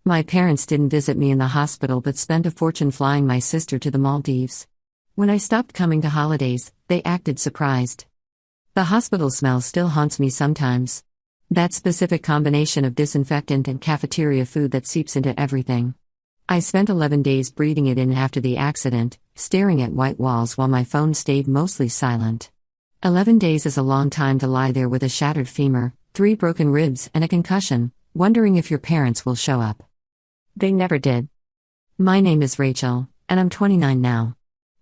My parents didn't visit me in the hospital but spent a fortune flying my sister to the Maldives. When I stopped coming to holidays, they acted surprised. The hospital smell still haunts me sometimes. That specific combination of disinfectant and cafeteria food that seeps into everything. I spent 11 days breathing it in after the accident, staring at white walls while my phone stayed mostly silent. 11 days is a long time to lie there with a shattered femur, 3 broken ribs and a concussion, wondering if your parents will show up. They never did. My name is Rachel, and I'm 29 now.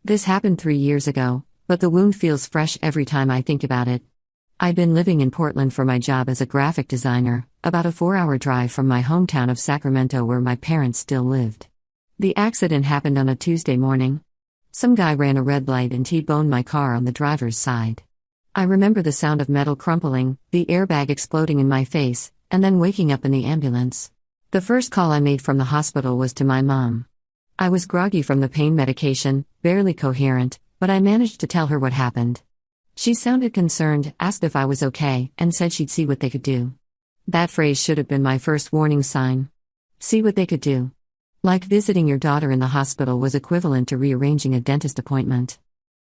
This happened 3 years ago, but the wound feels fresh every time I think about it. I've been living in Portland for my job as a graphic designer, about a 4-hour drive from my hometown of Sacramento where my parents still lived. The accident happened on a Tuesday morning. Some guy ran a red light and T-boned my car on the driver's side. I remember the sound of metal crumpling, the airbag exploding in my face, and then waking up in the ambulance. The first call I made from the hospital was to my mom. I was groggy from the pain medication, barely coherent, but I managed to tell her what happened. She sounded concerned, asked if I was okay, and said she'd see what they could do. That phrase should have been my first warning sign. See what they could do. Like visiting your daughter in the hospital was equivalent to rearranging a dentist appointment.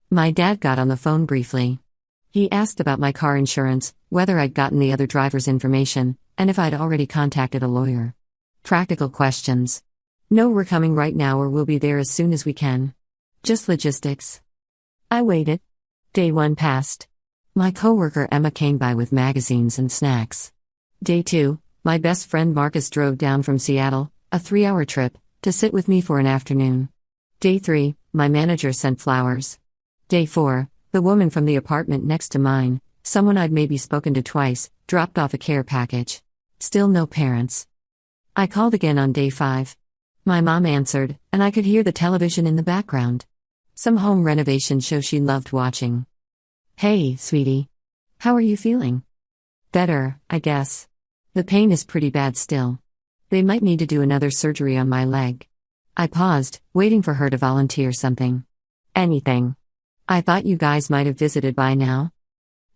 My dad got on the phone briefly. He asked about my car insurance, whether I'd gotten the other driver's information, and if I'd already contacted a lawyer. Practical questions. No, we're coming right now or we'll be there as soon as we can. Just logistics. I waited. Day 1 passed. My coworker Emma came by with magazines and snacks. Day 2, my best friend Marcus drove down from Seattle, a 3-hour trip, to sit with me for an afternoon. Day 3, my manager sent flowers. Day 4, the woman from the apartment next to mine, someone I'd maybe spoken to twice, dropped off a care package. Still no parents. I called again on day 5. My mom answered, and I could hear the television in the background. Some home renovation show she loved watching. Hey, sweetie. How are you feeling? Better, I guess. The pain is pretty bad still. They might need to do another surgery on my leg. I paused, waiting for her to volunteer something. Anything. I thought you guys might have visited by now.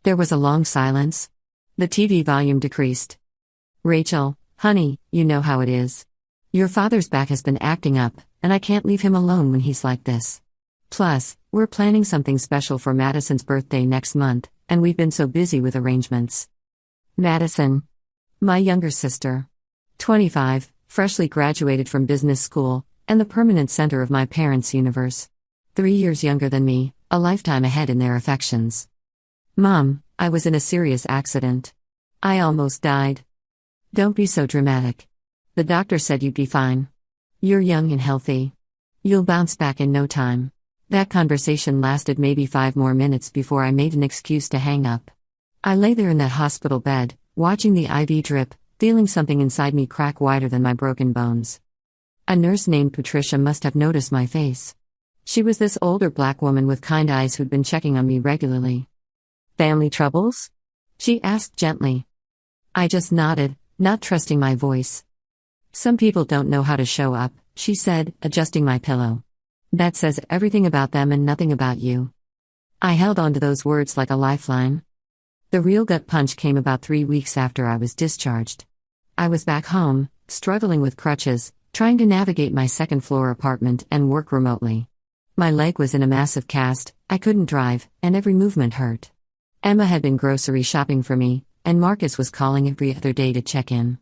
There was a long silence. The TV volume decreased. Rachel, honey, you know how it is. Your father's back has been acting up, and I can't leave him alone when he's like this. Plus, we're planning something special for Madison's birthday next month, and we've been so busy with arrangements. Madison. My younger sister. 25, freshly graduated from business school, and the permanent center of my parents' universe. 3 years younger than me, a lifetime ahead in their affections. Mom, I was in a serious accident. I almost died. Don't be so dramatic. The doctor said you'd be fine. You're young and healthy. You'll bounce back in no time. That conversation lasted maybe 5 more minutes before I made an excuse to hang up. I lay there in that hospital bed, watching the IV drip, feeling something inside me crack wider than my broken bones. A nurse named Patricia must have noticed my face. She was this older black woman with kind eyes who'd been checking on me regularly. Family troubles? She asked gently. I just nodded, not trusting my voice. Some people don't know how to show up, she said, adjusting my pillow. That says everything about them and nothing about you. I held on to those words like a lifeline. The real gut punch came about 3 weeks after I was discharged. I was back home, struggling with crutches, trying to navigate my second-floor apartment and work remotely. My leg was in a massive cast, I couldn't drive, and every movement hurt. Emma had been grocery shopping for me, and Marcus was calling every other day to check in.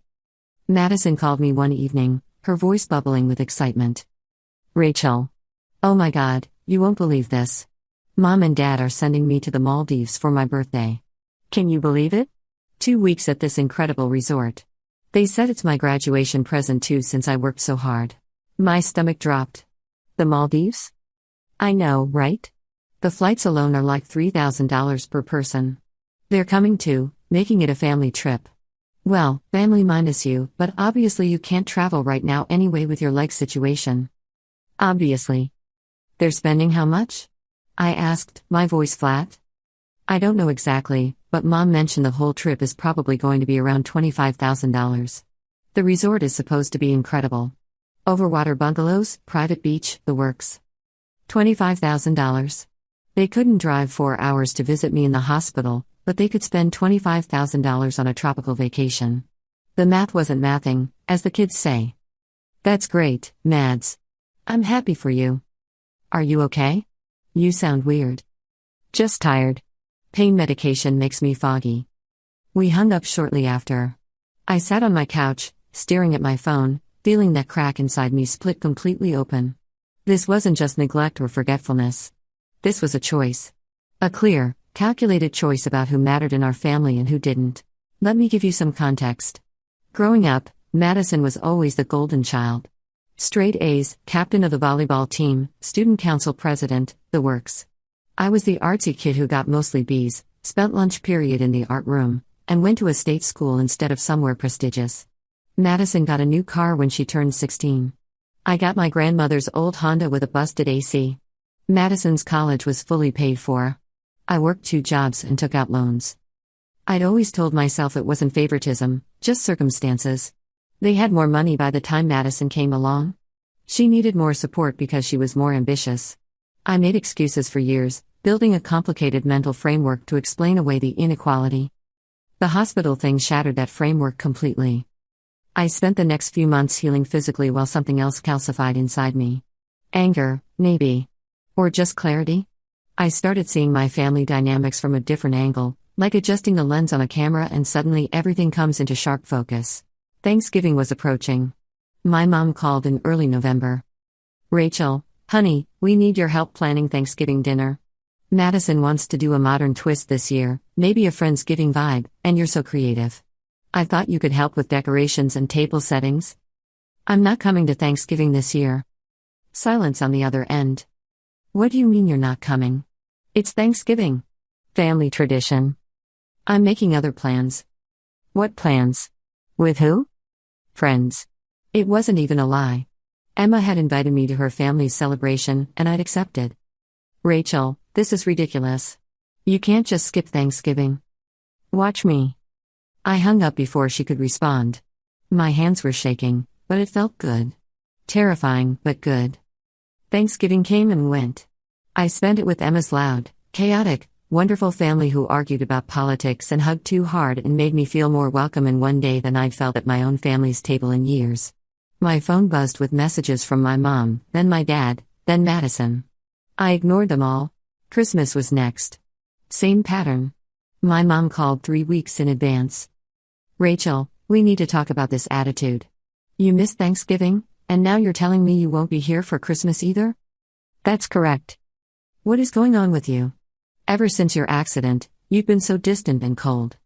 Madison called me one evening, her voice bubbling with excitement. Rachel. Oh my God, you won't believe this. Mom and Dad are sending me to the Maldives for my birthday. Can you believe it? 2 weeks at this incredible resort. They said it's my graduation present too since I worked so hard. My stomach dropped. The Maldives? I know, right? The flights alone are like $3,000 per person. They're coming too, making it a family trip. Well, family minus you, but obviously you can't travel right now anyway with your leg situation. Obviously. They're spending how much? I asked, my voice flat. I don't know exactly, but Mom mentioned the whole trip is probably going to be around $25,000. The resort is supposed to be incredible. Overwater bungalows, private beach, the works. $25,000. They couldn't drive 4 hours to visit me in the hospital, but they could spend $25,000 on a tropical vacation. The math wasn't mathing, as the kids say. That's great, Mads. I'm happy for you. Are you okay? You sound weird. Just tired. Pain medication makes me foggy. We hung up shortly after. I sat on my couch, staring at my phone, feeling that crack inside me split completely open. This wasn't just neglect or forgetfulness. This was a choice. A clear, calculated choice about who mattered in our family and who didn't. Let me give you some context. Growing up, Madison was always the golden child. Straight A's, captain of the volleyball team, student council president, the works. I was the artsy kid who got mostly B's, spent lunch period in the art room, and went to a state school instead of somewhere prestigious. Madison got a new car when she turned 16. I got my grandmother's old Honda with a busted AC. Madison's college was fully paid for. I worked 2 jobs and took out loans. I'd always told myself it wasn't favoritism, just circumstances. They had more money by the time Madison came along. She needed more support because she was more ambitious. I made excuses for years, building a complicated mental framework to explain away the inequality. The hospital thing shattered that framework completely. I spent the next few months healing physically while something else calcified inside me. Anger, maybe. Or just clarity? I started seeing my family dynamics from a different angle, like adjusting the lens on a camera and suddenly everything comes into sharp focus. Thanksgiving was approaching. My mom called in early November. Rachel, honey, we need your help planning Thanksgiving dinner. Madison wants to do a modern twist this year, maybe a Friendsgiving vibe, and you're so creative. I thought you could help with decorations and table settings. I'm not coming to Thanksgiving this year. Silence on the other end. What do you mean you're not coming? It's Thanksgiving. Family tradition. I'm making other plans. What plans? With who? Friends. It wasn't even a lie. Emma had invited me to her family's celebration, and I'd accepted. Rachel, this is ridiculous. You can't just skip Thanksgiving. Watch me. I hung up before she could respond. My hands were shaking, but it felt good. Terrifying, but good. Thanksgiving came and went. I spent it with Emma's loud, chaotic, wonderful family who argued about politics and hugged too hard and made me feel more welcome in one day than I'd felt at my own family's table in years. My phone buzzed with messages from my mom, then my dad, then Madison. I ignored them all. Christmas was next. Same pattern. My mom called 3 weeks in advance. Rachel, we need to talk about this attitude. You missed Thanksgiving, and now you're telling me you won't be here for Christmas either? That's correct. What is going on with you? Ever since your accident, you've been so distant and cold.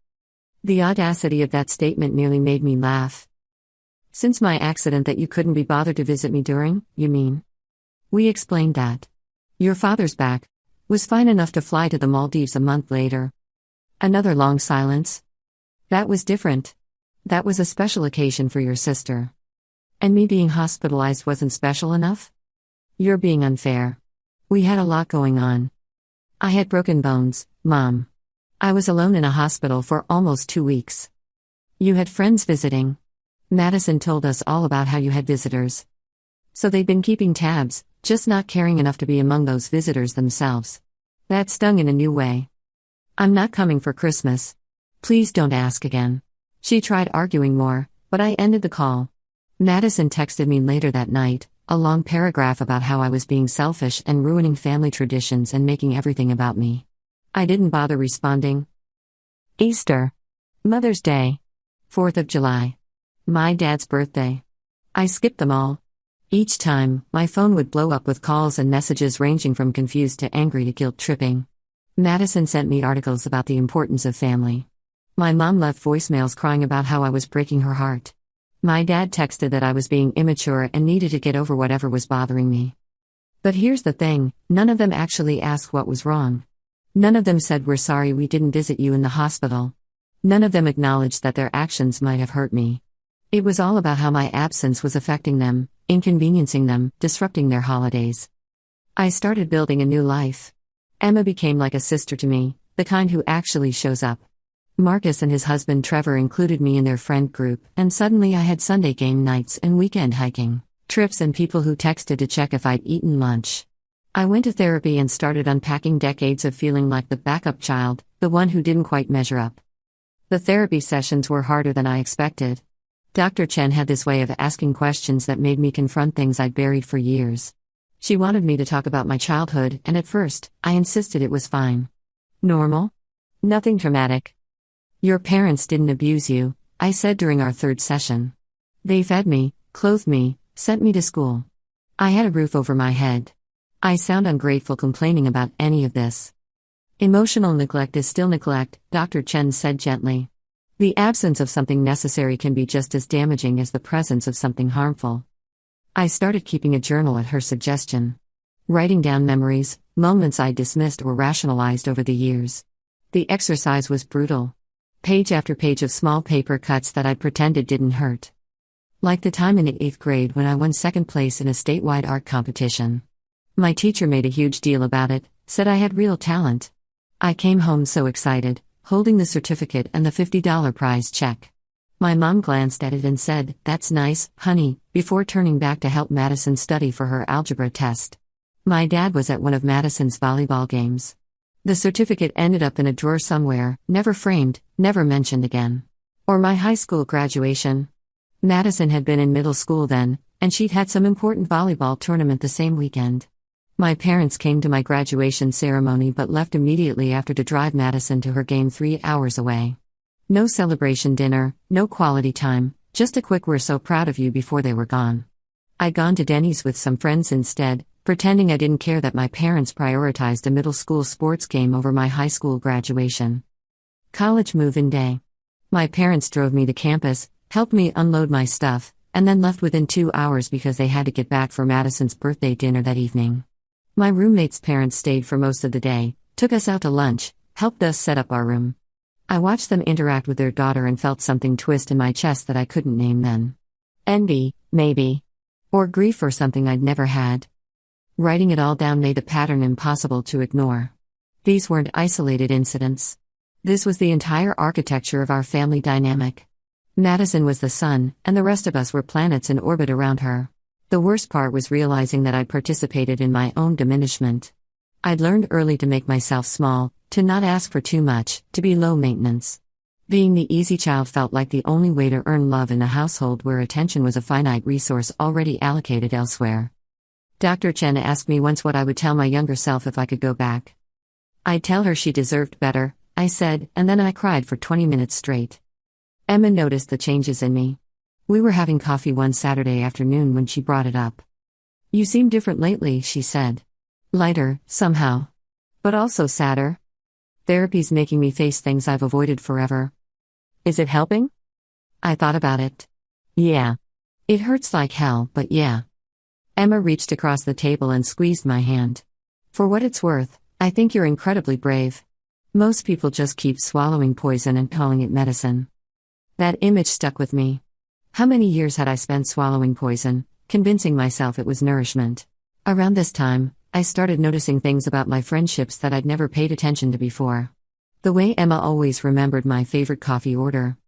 The audacity of that statement nearly made me laugh. Since my accident that you couldn't be bothered to visit me during, you mean? We explained that. Your father's back was fine enough to fly to the Maldives a month later. Another long silence. That was different. That was a special occasion for your sister. And me being hospitalized wasn't special enough? You're being unfair. We had a lot going on. I had broken bones, Mom. I was alone in a hospital for almost 2 weeks. You had friends visiting. Madison told us all about how you had visitors. So they'd been keeping tabs, just not caring enough to be among those visitors themselves. That stung in a new way. I'm not coming for Christmas. Please don't ask again. She tried arguing more, but I ended the call. Madison texted me later that night, a long paragraph about how I was being selfish and ruining family traditions and making everything about me. I didn't bother responding. Easter. Mother's Day. 4th of July. My dad's birthday. I skipped them all. Each time, my phone would blow up with calls and messages ranging from confused to angry to guilt-tripping. Madison sent me articles about the importance of family. My mom left voicemails crying about how I was breaking her heart. My dad texted that I was being immature and needed to get over whatever was bothering me. But here's the thing, none of them actually asked what was wrong. None of them said we're sorry we didn't visit you in the hospital. None of them acknowledged that their actions might have hurt me. It was all about how my absence was affecting them, inconveniencing them, disrupting their holidays. I started building a new life. Emma became like a sister to me, the kind who actually shows up. Marcus and his husband Trevor included me in their friend group, and suddenly I had Sunday game nights and weekend hiking trips and people who texted to check if I'd eaten lunch. I went to therapy and started unpacking decades of feeling like the backup child, the one who didn't quite measure up. The therapy sessions were harder than I expected. Dr. Chen had this way of asking questions that made me confront things I'd buried for years. She wanted me to talk about my childhood, and at first, I insisted it was fine. Normal? Nothing traumatic. Your parents didn't abuse you, I said during our third session. They fed me, clothed me, sent me to school. I had a roof over my head. I sound ungrateful complaining about any of this. Emotional neglect is still neglect, Dr. Chen said gently. The absence of something necessary can be just as damaging as the presence of something harmful. I started keeping a journal at her suggestion. Writing down memories, moments I dismissed or rationalized over the years. The exercise was brutal. Page after page of small paper cuts that I pretended didn't hurt. Like the time in the 8th grade when I won second place in a statewide art competition. My teacher made a huge deal about it, said I had real talent. I came home so excited, holding the certificate and the $50 prize check. My mom glanced at it and said, "That's nice, honey," before turning back to help Madison study for her algebra test. My dad was at one of Madison's volleyball games. The certificate ended up in a drawer somewhere, never framed, never mentioned again. Or my high school graduation. Madison had been in middle school then, and she'd had some important volleyball tournament the same weekend. My parents came to my graduation ceremony but left immediately after to drive Madison to her game 3 hours away. No celebration dinner, no quality time, just a quick "we're so proud of you" before they were gone. I'd gone to Denny's with some friends instead, pretending I didn't care that my parents prioritized a middle school sports game over my high school graduation. College move-in day. My parents drove me to campus, helped me unload my stuff, and then left within 2 hours because they had to get back for Madison's birthday dinner that evening. My roommate's parents stayed for most of the day, took us out to lunch, helped us set up our room. I watched them interact with their daughter and felt something twist in my chest that I couldn't name then. Envy, maybe. Or grief for something I'd never had. Writing it all down made the pattern impossible to ignore. These weren't isolated incidents. This was the entire architecture of our family dynamic. Madison was the sun, and the rest of us were planets in orbit around her. The worst part was realizing that I'd participated in my own diminishment. I'd learned early to make myself small, to not ask for too much, to be low maintenance. Being the easy child felt like the only way to earn love in a household where attention was a finite resource already allocated elsewhere. Dr. Chen asked me once what I would tell my younger self if I could go back. I'd tell her she deserved better, I said, and then I cried for 20 minutes straight. Emma noticed the changes in me. We were having coffee one Saturday afternoon when she brought it up. "You seem different lately," she said. "Lighter, somehow. But also sadder. Therapy's making me face things I've avoided forever." "Is it helping?" I thought about it. "Yeah. It hurts like hell, but yeah." Emma reached across the table and squeezed my hand. "For what it's worth, I think you're incredibly brave. Most people just keep swallowing poison and calling it medicine." That image stuck with me. How many years had I spent swallowing poison, convincing myself it was nourishment? Around this time, I started noticing things about my friendships that I'd never paid attention to before. The way Emma always remembered my favorite coffee order.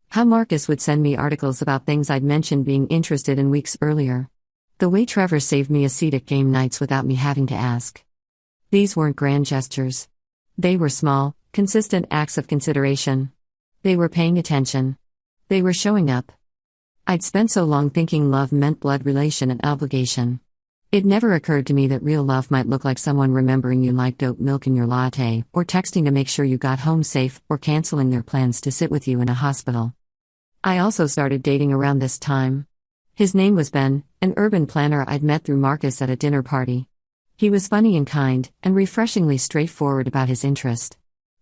How Marcus would send me articles about things I'd mentioned being interested in weeks earlier. The way Trevor saved me a seat at game nights without me having to ask. These weren't grand gestures. They were small, consistent acts of consideration. They were paying attention. They were showing up. I'd spent so long thinking love meant blood relation and obligation. It never occurred to me that real love might look like someone remembering you liked oat milk in your latte, or texting to make sure you got home safe, or canceling their plans to sit with you in a hospital. I also started dating around this time. His name was Ben, an urban planner I'd met through Marcus at a dinner party. He was funny and kind, and refreshingly straightforward about his interest.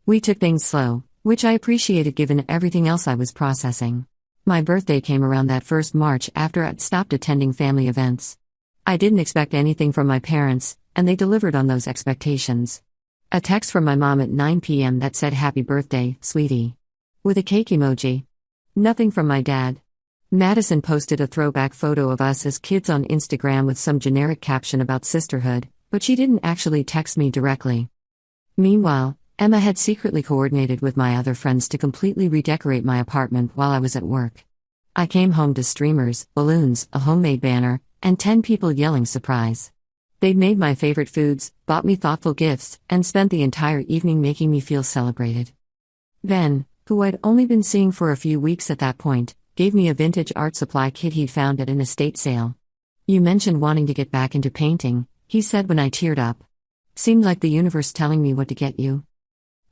We took things slow, which I appreciated given everything else I was processing. My birthday came around that first March after I'd stopped attending family events. I didn't expect anything from my parents, and they delivered on those expectations. A text from my mom at 9 p.m. that said "Happy birthday, sweetie," with a cake emoji. Nothing from my dad. Madison posted a throwback photo of us as kids on Instagram with some generic caption about sisterhood, but she didn't actually text me directly. Meanwhile, Emma had secretly coordinated with my other friends to completely redecorate my apartment while I was at work. I came home to streamers, balloons, a homemade banner, and 10 people yelling surprise. They'd made my favorite foods, bought me thoughtful gifts, and spent the entire evening making me feel celebrated. Ben, who I'd only been seeing for a few weeks at that point, gave me a vintage art supply kit he'd found at an estate sale. "You mentioned wanting to get back into painting," he said when I teared up. "Seemed like the universe telling me what to get you."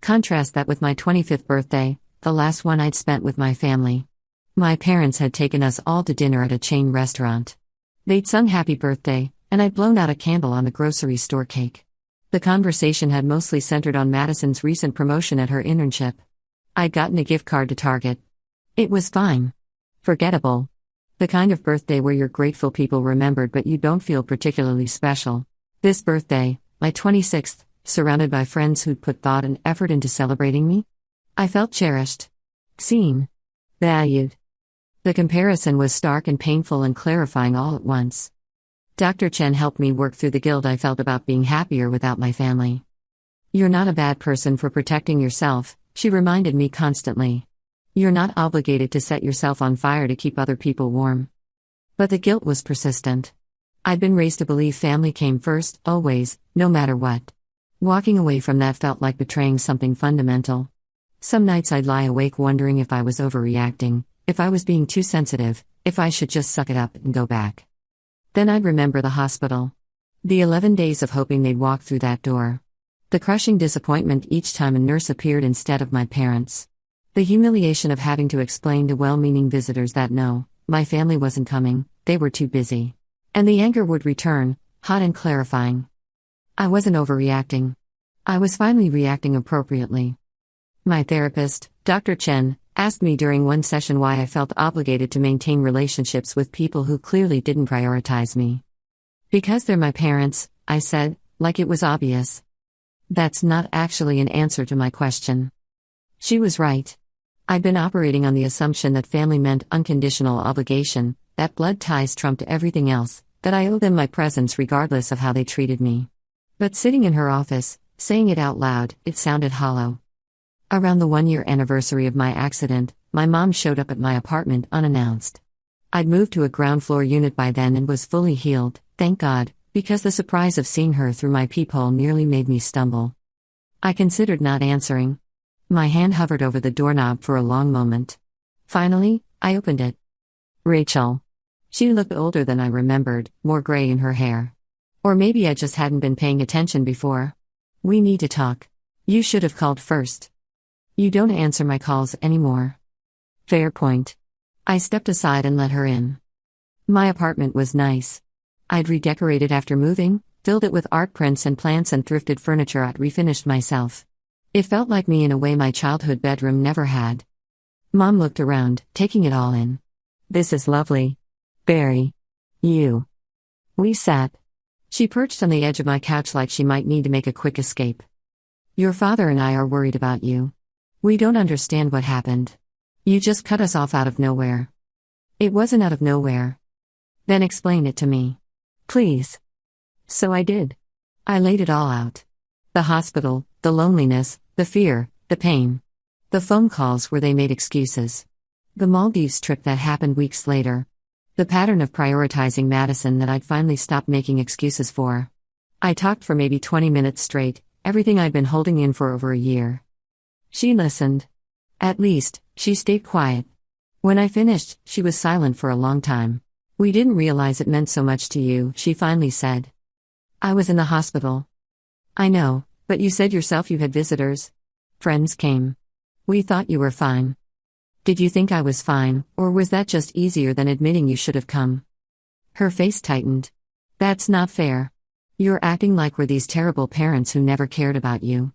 Contrast that with my 25th birthday, the last one I'd spent with my family. My parents had taken us all to dinner at a chain restaurant. They'd sung happy birthday, and I'd blown out a candle on the grocery store cake. The conversation had mostly centered on Madison's recent promotion at her internship. I'd gotten a gift card to Target. It was fine. Forgettable. The kind of birthday where you're grateful people remembered but you don't feel particularly special. This birthday, my 26th, surrounded by friends who'd put thought and effort into celebrating me, I felt cherished. Seen. Valued. The comparison was stark and painful and clarifying all at once. Dr. Chen helped me work through the guilt I felt about being happier without my family. "You're not a bad person for protecting yourself," she reminded me constantly. "You're not obligated to set yourself on fire to keep other people warm." But the guilt was persistent. I'd been raised to believe family came first, always, no matter what. Walking away from that felt like betraying something fundamental. Some nights I'd lie awake wondering if I was overreacting, if I was being too sensitive, if I should just suck it up and go back. Then I'd remember the hospital. The 11 days of hoping they'd walk through that door. The crushing disappointment each time a nurse appeared instead of my parents. The humiliation of having to explain to well-meaning visitors that no, my family wasn't coming, they were too busy. And the anger would return, hot and clarifying. I wasn't overreacting. I was finally reacting appropriately. My therapist, Dr. Chen, asked me during one session why I felt obligated to maintain relationships with people who clearly didn't prioritize me. "Because they're my parents," I said, like it was obvious. That's not actually an answer to my question. She was right. I'd been operating on the assumption that family meant unconditional obligation, that blood ties trumped everything else, that I owed them my presence regardless of how they treated me. But sitting in her office, saying it out loud, it sounded hollow. Around the 1-year anniversary of my accident, my mom showed up at my apartment unannounced. I'd moved to a ground-floor unit by then and was fully healed, thank God, because the surprise of seeing her through my peephole nearly made me stumble. I considered not answering. My hand hovered over the doorknob for a long moment. Finally, I opened it. "Rachel." She looked older than I remembered, more gray in her hair. Or maybe I just hadn't been paying attention before. "We need to talk. You should have called first. You don't answer my calls anymore." Fair point. I stepped aside and let her in. My apartment was nice. I'd redecorated after moving, filled it with art prints and plants and thrifted furniture I'd refinished myself. It felt like me in a way my childhood bedroom never had. Mom looked around, taking it all in. "This is lovely. Barry. You." We sat. She perched on the edge of my couch like she might need to make a quick escape. "Your father and I are worried about you. We don't understand what happened. You just cut us off out of nowhere." "It wasn't out of nowhere." "Then explain it to me. Please." So I did. I laid it all out. The hospital, the loneliness, the fear, the pain. The phone calls where they made excuses. The Maldives trip that happened weeks later. The pattern of prioritizing Madison that I'd finally stopped making excuses for. I talked for maybe 20 minutes straight, everything I'd been holding in for over a year. She listened. At least, she stayed quiet. When I finished, she was silent for a long time. "We didn't realize it meant so much to you," she finally said. "I was in the hospital." "I know, but you said yourself you had visitors. Friends came. We thought you were fine." "Did you think I was fine, or was that just easier than admitting you should have come?" Her face tightened. "That's not fair. You're acting like we're these terrible parents who never cared about you.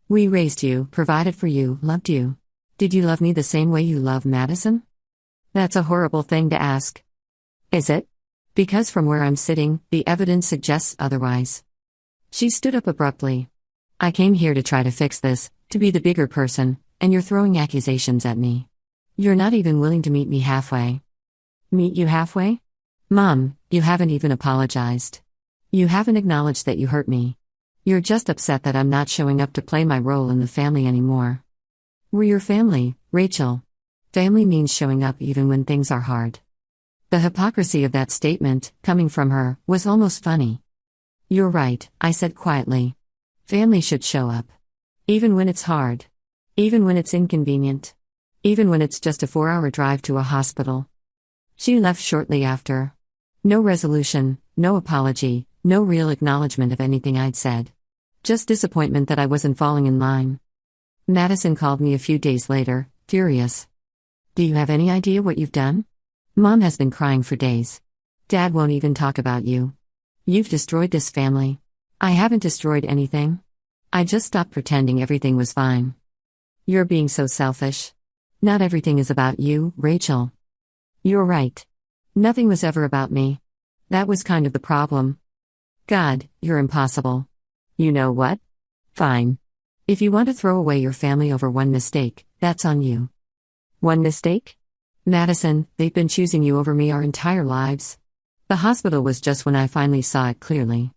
We raised you, provided for you, loved you. Did you love me the same way you love Madison?" "That's a horrible thing to ask." "Is it?" "Because from where I'm sitting, the evidence suggests otherwise." She stood up abruptly. "I came here to try to fix this, to be the bigger person, and you're throwing accusations at me. You're not even willing to meet me halfway." "Meet you halfway?" "Mom, you haven't even apologized. You haven't acknowledged that you hurt me. You're just upset that I'm not showing up to play my role in the family anymore." "We're your family, Rachel. Family means showing up even when things are hard." The hypocrisy of that statement, coming from her, was almost funny. "You're right," I said quietly. "Family should show up. Even when it's hard. Even when it's inconvenient. even when it's just a 4-hour drive to a hospital. She left shortly after. No resolution, no apology, no real acknowledgement of anything I'd said. Just disappointment that I wasn't falling in line. Madison called me a few days later, furious. "Do you have any idea what you've done? Mom has been crying for days. Dad won't even talk about you. You've destroyed this family." "I haven't destroyed anything. I just stopped pretending everything was fine." "You're being so selfish. Not everything is about you, Rachel." "You're right. Nothing was ever about me. That was kind of the problem." "God, you're impossible." "You know what? Fine. If you want to throw away your family over one mistake, that's on you." "One mistake?" "Madison, they've been choosing you over me our entire lives. The hospital was just when I finally saw it clearly."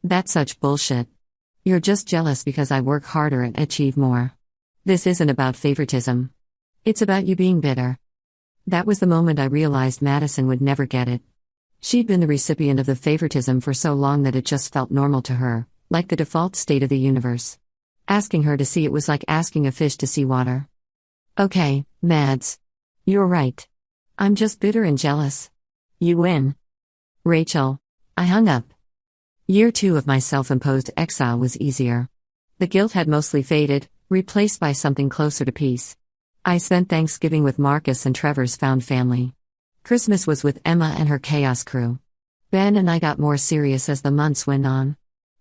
"That's such bullshit. You're just jealous because I work harder and achieve more. This isn't about favoritism. It's about you being bitter." That was the moment I realized Madison would never get it. She'd been the recipient of the favoritism for so long that it just felt normal to her, like the default state of the universe. Asking her to see it was like asking a fish to see water. "Okay, Mads. You're right. I'm just bitter and jealous. You win." "Rachel." I hung up. Year 2 of my self-imposed exile was easier. The guilt had mostly faded, replaced by something closer to peace. I spent Thanksgiving with Marcus and Trevor's found family. Christmas was with Emma and her chaos crew. Ben and I got more serious as the months went on.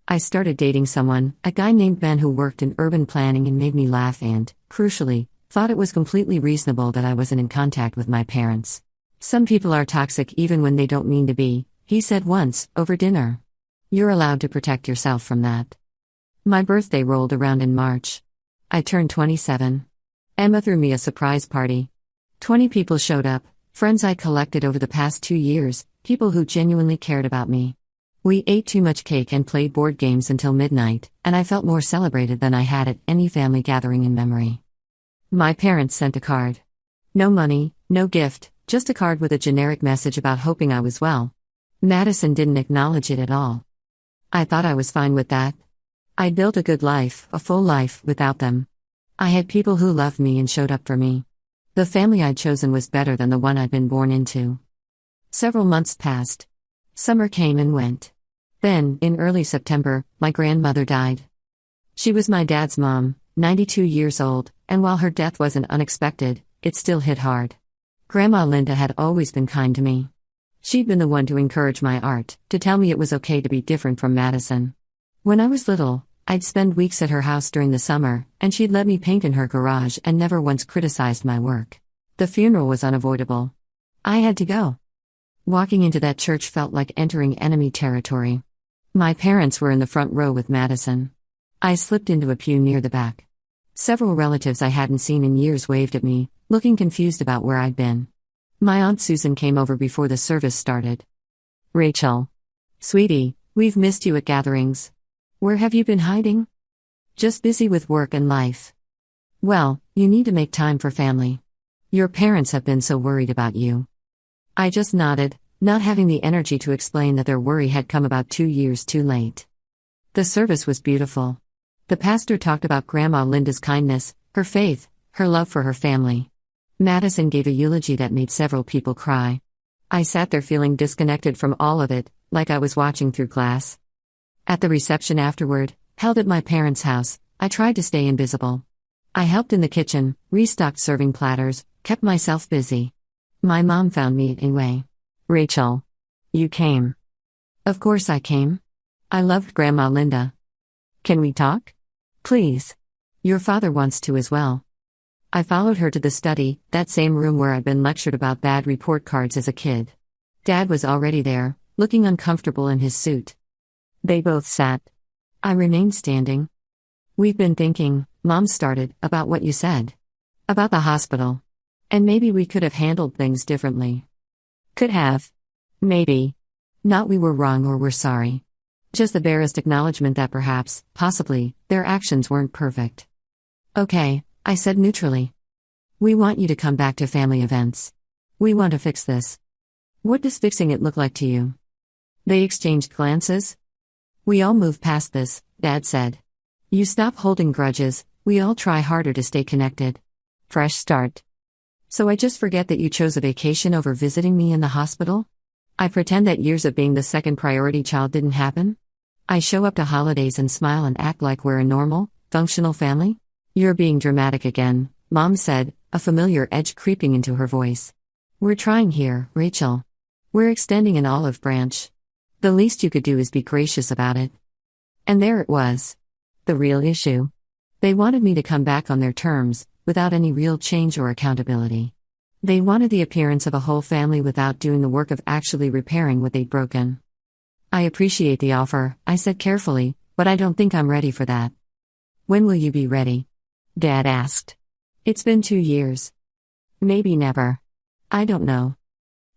I started dating someone, a guy named Ben who worked in urban planning and made me laugh and, crucially, thought it was completely reasonable that I wasn't in contact with my parents. "Some people are toxic even when they don't mean to be," he said once, over dinner. "You're allowed to protect yourself from that." My birthday rolled around in March. I turned 27. Emma threw me a surprise party. 20 people showed up, friends I'd collected over the past 2 years, people who genuinely cared about me. We ate too much cake and played board games until midnight, and I felt more celebrated than I had at any family gathering in memory. My parents sent a card. No money, no gift, just a card with a generic message about hoping I was well. Madison didn't acknowledge it at all. I thought I was fine with that. I'd built a good life, a full life, without them. I had people who loved me and showed up for me. The family I'd chosen was better than the one I'd been born into. Several months passed. Summer came and went. Then, in early September, my grandmother died. She was my dad's mom, 92 years old, and while her death wasn't unexpected, it still hit hard. Grandma Linda had always been kind to me. She'd been the one to encourage my art, to tell me it was okay to be different from Madison. When I was little, I'd spend weeks at her house during the summer, and she'd let me paint in her garage and never once criticized my work. The funeral was unavoidable. I had to go. Walking into that church felt like entering enemy territory. My parents were in the front row with Madison. I slipped into a pew near the back. Several relatives I hadn't seen in years waved at me, looking confused about where I'd been. My Aunt Susan came over before the service started. "Rachel. Sweetie, we've missed you at gatherings. Where have you been hiding?" "Just busy with work and life." "Well, you need to make time for family. Your parents have been so worried about you." I just nodded, not having the energy to explain that their worry had come about 2 years too late. The service was beautiful. The pastor talked about Grandma Linda's kindness, her faith, her love for her family. Madison gave a eulogy that made several people cry. I sat there feeling disconnected from all of it, like I was watching through glass. At the reception afterward, held at my parents' house, I tried to stay invisible. I helped in the kitchen, restocked serving platters, kept myself busy. My mom found me anyway. "Rachel. You came." Of course I came. I loved Grandma Linda. "Can we talk? Please. Your father wants to as well." I followed her to the study, that same room where I'd been lectured about bad report cards as a kid. Dad was already there, looking uncomfortable in his suit. They both sat. I remained standing. "We've been thinking," Mom started, "about what you said. About the hospital. And maybe we could have handled things differently." "Could have. Maybe. Not we were wrong or we're sorry. Just the barest acknowledgement that perhaps, possibly, their actions weren't perfect." "Okay," I said neutrally. "We want you to come back to family events. We want to fix this. What does fixing it look like to you?" They exchanged glances. "We all move past this," Dad said. "You stop holding grudges, we all try harder to stay connected. Fresh start. So I just forget that you chose a vacation over visiting me in the hospital? I pretend that years of being the second priority child didn't happen? I show up to holidays and smile and act like we're a normal, functional family? You're being dramatic again, Mom said, a familiar edge creeping into her voice. We're trying here, Rachel. We're extending an olive branch. The least you could do is be gracious about it. And there it was. The real issue. They wanted me to come back on their terms, without any real change or accountability. They wanted the appearance of a whole family without doing the work of actually repairing what they'd broken. I appreciate the offer, I said carefully, but I don't think I'm ready for that. When will you be ready? Dad asked. It's been 2 years. Maybe never. I don't know.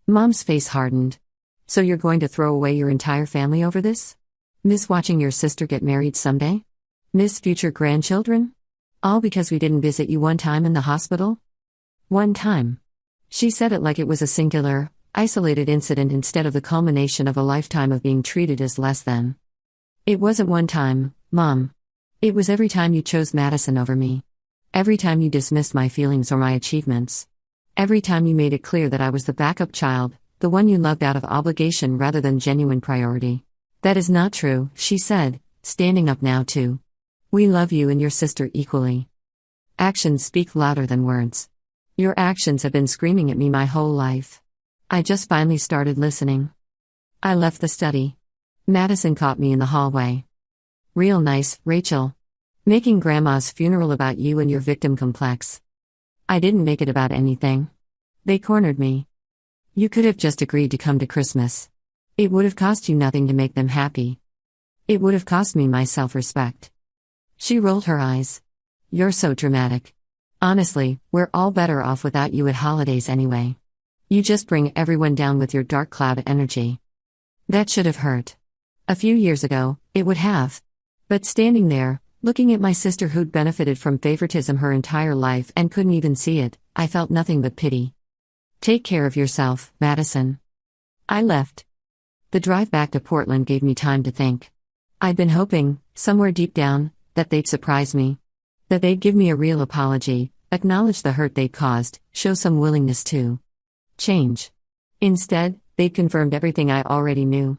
Mom's face hardened. So you're going to throw away your entire family over this? Miss watching your sister get married someday? Miss future grandchildren? All because we didn't visit you one time in the hospital? One time. She said it like it was a singular, isolated incident instead of the culmination of a lifetime of being treated as less than. It wasn't one time, Mom. It was every time you chose Madison over me. Every time you dismissed my feelings or my achievements. Every time you made it clear that I was the backup child, the one you loved out of obligation rather than genuine priority. That is not true, she said, standing up now too. We love you and your sister equally. Actions speak louder than words. Your actions have been screaming at me my whole life. I just finally started listening. I left the study. Madison caught me in the hallway. Real nice, Rachel. Making Grandma's funeral about you and your victim complex. I didn't make it about anything. They cornered me. You could have just agreed to come to Christmas. It would have cost you nothing to make them happy. It would have cost me my self-respect. She rolled her eyes. You're so dramatic. Honestly, we're all better off without you at holidays anyway. You just bring everyone down with your dark cloud energy. That should have hurt. A few years ago, it would have. But standing there, looking at my sister who'd benefited from favoritism her entire life and couldn't even see it, I felt nothing but pity. Take care of yourself, Madison. I left. The drive back to Portland gave me time to think. I'd been hoping, somewhere deep down, that they'd surprise me. That they'd give me a real apology, acknowledge the hurt they'd caused, show some willingness to change. Instead, they'd confirmed everything I already knew.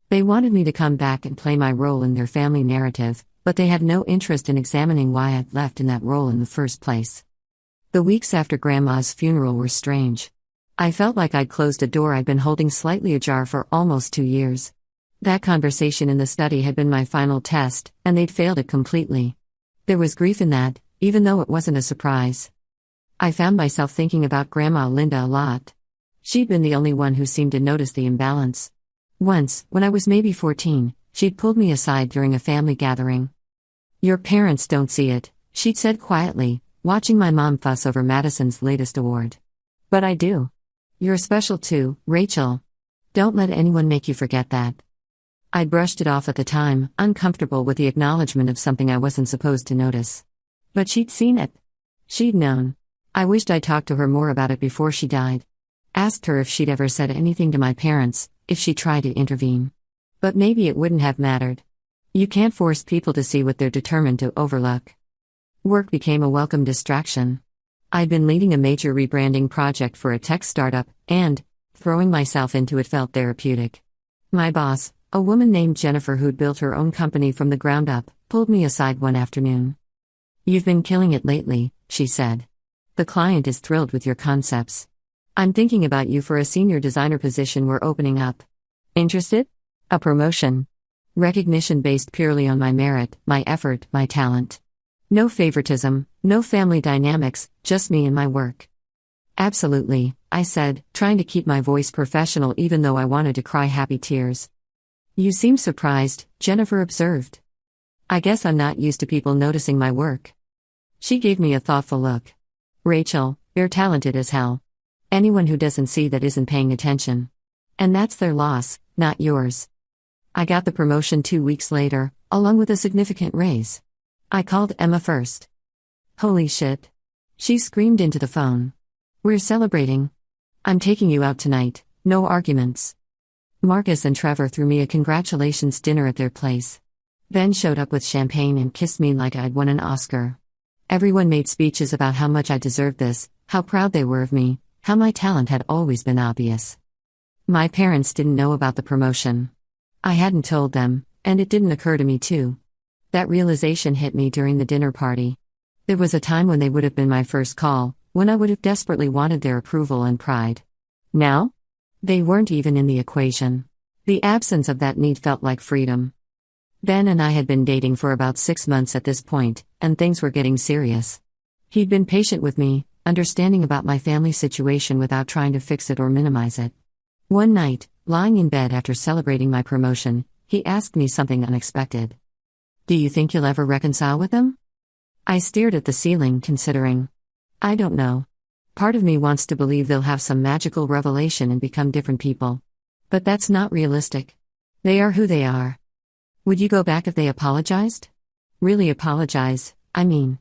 They wanted me to come back and play my role in their family narrative, but they had no interest in examining why I'd left in that role in the first place. The weeks after Grandma's funeral were strange. I felt like I'd closed a door I'd been holding slightly ajar for almost 2 years. That conversation in the study had been my final test, and they'd failed it completely. There was grief in that, even though it wasn't a surprise. I found myself thinking about Grandma Linda a lot. She'd been the only one who seemed to notice the imbalance. Once, when I was maybe 14, she'd pulled me aside during a family gathering. Your parents don't see it, she'd said quietly, watching my mom fuss over Madison's latest award. But I do. You're special too, Rachel. Don't let anyone make you forget that. I brushed it off at the time, uncomfortable with the acknowledgement of something I wasn't supposed to notice. But she'd seen it. She'd known. I wished I'd talked to her more about it before she died. Asked her if she'd ever said anything to my parents, if she tried to intervene. But maybe it wouldn't have mattered. You can't force people to see what they're determined to overlook. Work became a welcome distraction. I'd been leading a major rebranding project for a tech startup, and throwing myself into it felt therapeutic. My boss, a woman named Jennifer who'd built her own company from the ground up, pulled me aside one afternoon. You've been killing it lately, she said. The client is thrilled with your concepts. I'm thinking about you for a senior designer position we're opening up. Interested? A promotion. Recognition based purely on my merit, my effort, my talent. No favoritism, no family dynamics, just me and my work. Absolutely, I said, trying to keep my voice professional even though I wanted to cry happy tears. You seem surprised, Jennifer observed. I guess I'm not used to people noticing my work. She gave me a thoughtful look. Rachel, you're talented as hell. Anyone who doesn't see that isn't paying attention. And that's their loss, not yours. I got the promotion 2 weeks later, along with a significant raise. I called Emma first. Holy shit. She screamed into the phone. We're celebrating. I'm taking you out tonight, no arguments. Marcus and Trevor threw me a congratulations dinner at their place. Ben showed up with champagne and kissed me like I'd won an Oscar. Everyone made speeches about how much I deserved this, How proud they were of me, how my talent had always been obvious. My parents didn't know about the promotion. I hadn't told them, and it didn't occur to me to. That realization hit me during the dinner party. There was a time when they would have been my first call, when I would have desperately wanted their approval and pride. Now? They weren't even in the equation. The absence of that need felt like freedom. Ben and I had been dating for about 6 months at this point, and things were getting serious. He'd been patient with me, understanding about my family situation without trying to fix it or minimize it. One night, lying in bed after celebrating my promotion, he asked me something unexpected. "Do you think you'll ever reconcile with them?" I stared at the ceiling, considering. I don't know. Part of me wants to believe they'll have some magical revelation and become different people. But that's not realistic. They are who they are. Would you go back if they apologized? Really apologize, I mean.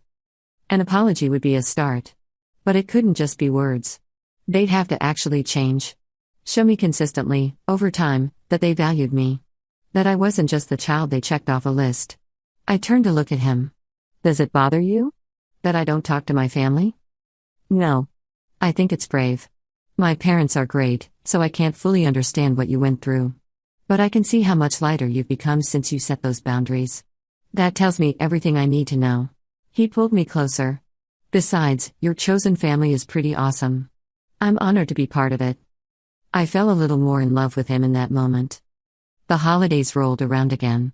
An apology would be a start. But it couldn't just be words. They'd have to actually change. Show me consistently, over time, that they valued me. That I wasn't just the child they checked off a list. I turned to look at him. Does it bother you? That I don't talk to my family? No. I think it's brave. My parents are great, so I can't fully understand what you went through. But I can see how much lighter you've become since you set those boundaries. That tells me everything I need to know. He pulled me closer. Besides, your chosen family is pretty awesome. I'm honored to be part of it. I fell a little more in love with him in that moment. The holidays rolled around again.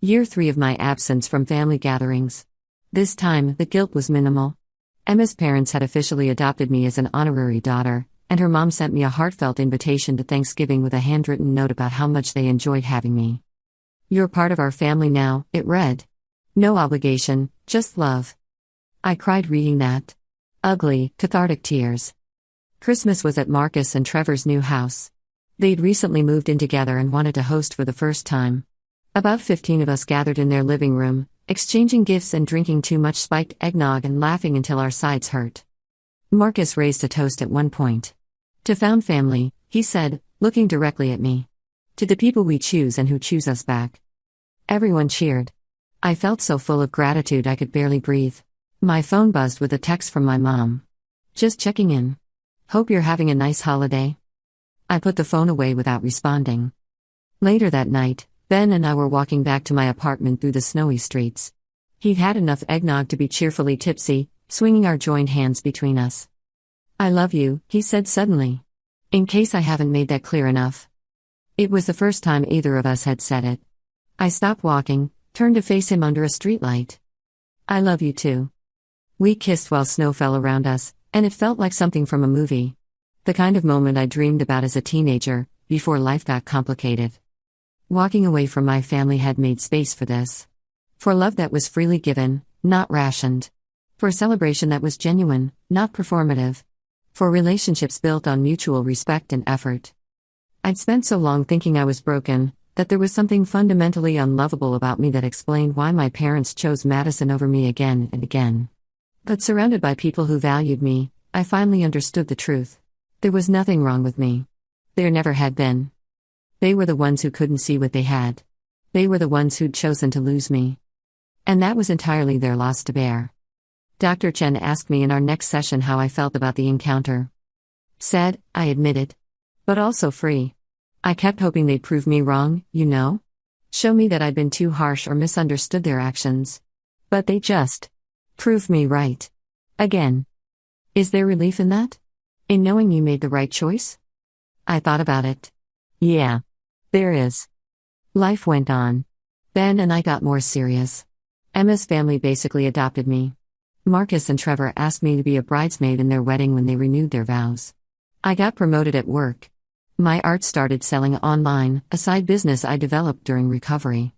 Year 3 of my absence from family gatherings. This time, the guilt was minimal. Emma's parents had officially adopted me as an honorary daughter, and her mom sent me a heartfelt invitation to Thanksgiving with a handwritten note about how much they enjoyed having me. "You're part of our family now," it read. "No obligation, just love." I cried reading that. Ugly, cathartic tears. Christmas was at Marcus and Trevor's new house. They'd recently moved in together and wanted to host for the first time. About 15 of us gathered in their living room, exchanging gifts and drinking too much spiked eggnog and laughing until our sides hurt. Marcus raised a toast at one point. "To found family," he said, looking directly at me. "To the people we choose and who choose us back." Everyone cheered. I felt so full of gratitude I could barely breathe. My phone buzzed with a text from my mom. "Just checking in. Hope you're having a nice holiday." I put the phone away without responding. Later that night, Ben and I were walking back to my apartment through the snowy streets. He'd had enough eggnog to be cheerfully tipsy, swinging our joined hands between us. "I love you," he said suddenly. In case I haven't made that clear enough. It was the first time either of us had said it. I stopped walking, turned to face him under a streetlight. "I love you too." We kissed while snow fell around us, and it felt like something from a movie. The kind of moment I dreamed about as a teenager, before life got complicated. Walking away from my family had made space for this. For love that was freely given, not rationed. For celebration that was genuine, not performative. For relationships built on mutual respect and effort. I'd spent so long thinking I was broken, that there was something fundamentally unlovable about me that explained why my parents chose Madison over me again and again. But surrounded by people who valued me, I finally understood the truth. There was nothing wrong with me. There never had been. They were the ones who couldn't see what they had. They were the ones who'd chosen to lose me. And that was entirely their loss to bear. Dr. Chen asked me in our next session how I felt about the encounter. Sad, I admitted. But also free. I kept hoping they'd prove me wrong, you know? Show me that I'd been too harsh or misunderstood their actions. But they just proved me right. Again. Is there relief in that? In knowing you made the right choice? I thought about it. Yeah. There is. Life went on. Ben and I got more serious. Emma's family basically adopted me. Marcus and Trevor asked me to be a bridesmaid in their wedding when they renewed their vows. I got promoted at work. My art started selling online, a side business I developed during recovery.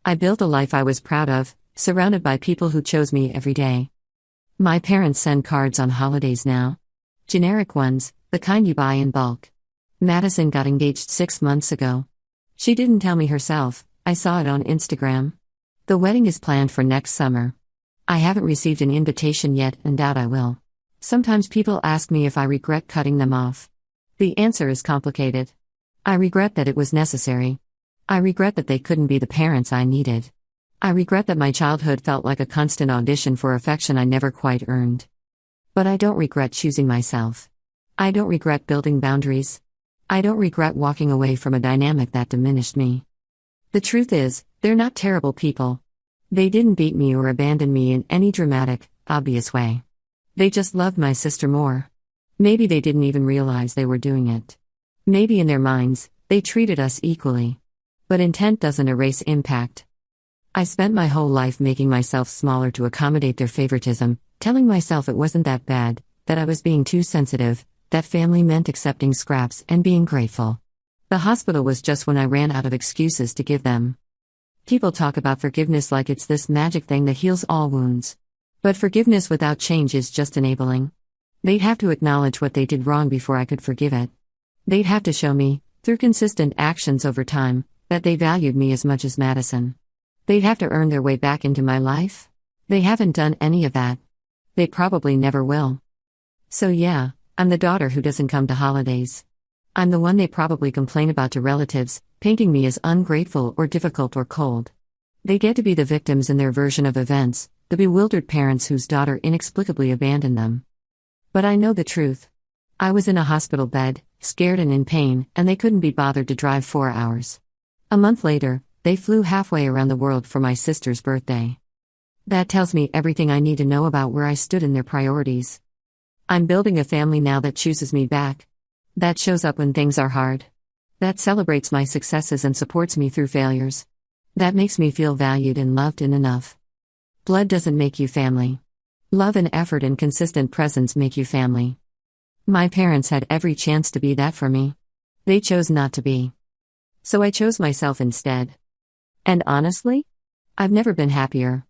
I built a life I was proud of, surrounded by people who chose me every day. My parents send cards on holidays now. Generic ones, the kind you buy in bulk. Madison got engaged 6 months ago. She didn't tell me herself, I saw it on Instagram. The wedding is planned for next summer. I haven't received an invitation yet and doubt I will. Sometimes people ask me if I regret cutting them off. The answer is complicated. I regret that it was necessary. I regret that they couldn't be the parents I needed. I regret that my childhood felt like a constant audition for affection I never quite earned. But I don't regret choosing myself. I don't regret building boundaries. I don't regret walking away from a dynamic that diminished me. The truth is, they're not terrible people. They didn't beat me or abandon me in any dramatic, obvious way. They just loved my sister more. Maybe they didn't even realize they were doing it. Maybe in their minds, they treated us equally. But intent doesn't erase impact. I spent my whole life making myself smaller to accommodate their favoritism, telling myself it wasn't that bad, that I was being too sensitive, that family meant accepting scraps and being grateful. The hospital was just when I ran out of excuses to give them. People talk about forgiveness like it's this magic thing that heals all wounds. But forgiveness without change is just enabling. They'd have to acknowledge what they did wrong before I could forgive it. They'd have to show me, through consistent actions over time, that they valued me as much as Madison. They'd have to earn their way back into my life. They haven't done any of that. They probably never will. So yeah, I'm the daughter who doesn't come to holidays. I'm the one they probably complain about to relatives, painting me as ungrateful or difficult or cold. They get to be the victims in their version of events, the bewildered parents whose daughter inexplicably abandoned them. But I know the truth. I was in a hospital bed, scared and in pain, and they couldn't be bothered to drive 4 hours. A month later, they flew halfway around the world for my sister's birthday. That tells me everything I need to know about where I stood in their priorities. I'm building a family now that chooses me back. That shows up when things are hard. That celebrates my successes and supports me through failures. That makes me feel valued and loved and enough. Blood doesn't make you family. Love and effort and consistent presence make you family. My parents had every chance to be that for me. They chose not to be. So I chose myself instead. And honestly, I've never been happier.